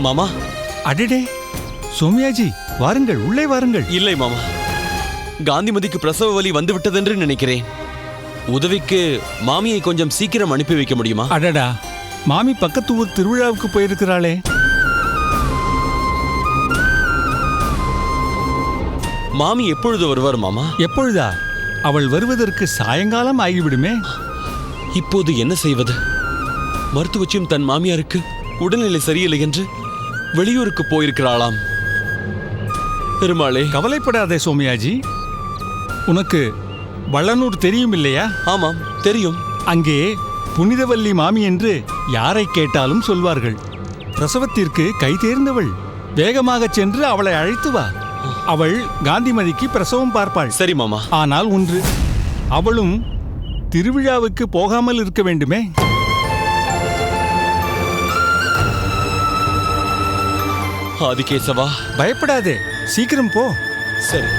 மாமா. அடடே சோமியாஜி, வாருங்கள், உள்ளே வாருங்கள். இல்லை மாமா, காந்திமதிக்கு பிரசவ வலி வந்து விட்டதென்று நினைக்கிறேன். உதவிக்கு மாமியை கொஞ்சம் சீக்கிரம் அனுப்பி வைக்க முடியுமா? அடடா, மாமி பக்கத்து ஊர் திருவிழாவுக்கு போயிருக்கிறாளே. மாமி எப்பொழுது வருவார் மாமா? எப்பொழுதா? அவள் வருவதற்கு சாயங்காலம் ஆகிவிடுமே. இப்போது என்ன செய்வது? மருத்துவச்சியும் தன் மாமியாருக்கு உடல்நிலை சரியில்லை என்று வெளியூருக்கு போயிருக்கிறாளாம். பெருமாளே. கவலைப்படாதே சோமியாஜி, உனக்கு வள்ளனூர் தெரியும் இல்லையா? ஆமாம், தெரியும். அங்கே புனிதவல்லி மாமி என்று யாரை கேட்டாலும் சொல்வார்கள். பிரசவத்திற்கு கை தேர்ந்தவள். வேகமாக சென்று அவளை அழைத்து வா. அவள் காந்திமதிக்கு பிரசவம் பார்ப்பாள். சரி மாமா. ஆனால் ஒன்று, அவளும் திருவிழாவுக்கு போகாமல் இருக்க வேண்டுமே. ஆதிகேசவா, பயப்படாதே, சீக்கிரம் போ. சரி.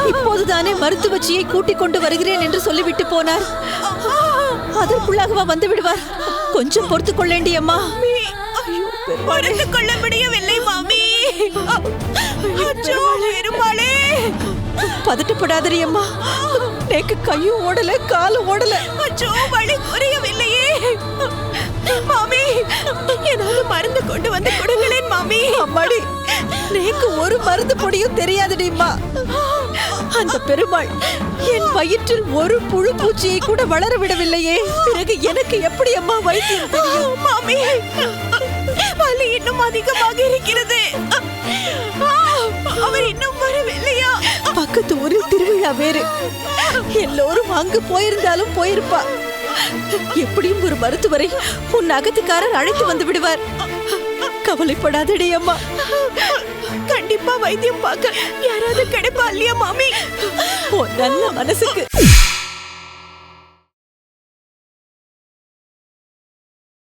இப்போதுதானே மருத்துவச்சியை கூட்டிக் கொண்டு வருகிறேன் என்று சொல்லிவிட்டு போனார். அதற்குள்ளாகவா வந்து விடுவார்? கொஞ்சம் பொறுத்துக் கொள்ளேண்டி அம்மா. பொறுத்துக் கொள்ள முடியவில்லை மாமி. பெருமாளே, பதட்டப்படாதே அம்மா. எனக்கு கையும் ஓடல, காலும் ஓடல. அச்சோ, வழி புரியவில்லையே மாமி. ஏதாவது மருந்து கொண்டு வந்து கொடுங்களேன் மாமி. அம்மாடி, எனக்கு ஒரு மருந்து பொடியும் தெரியாதுடிம்மா. அந்த பெருமாள் என் வயிற்றில் ஒரு புழு பூச்சியை கூட வளர விடவில்லையே. பிறகு எனக்கு எப்படி அம்மா வைத்தியம் தெரியும்? மாமி, வலி இன்னும் அதிகமாக இருக்கிறது. அவர் இன்னும் வரவில்லையா? பக்கத்து ஊரில் திருவிழா வேறு. எல்லோரும் அங்கு போயிருந்தாலும் போயிருப்பா. எப்படியும் ஒரு மருத்துவரை உன் அகத்திக்காரர் அழைத்து வந்து விடுவார். கவலைப்படாதடி அம்மா. கண்டிப்பா வைத்தியம் பார்க்க யாராவது கிடைப்பா இல்லையா மாமி? நல்ல மனசுக்கு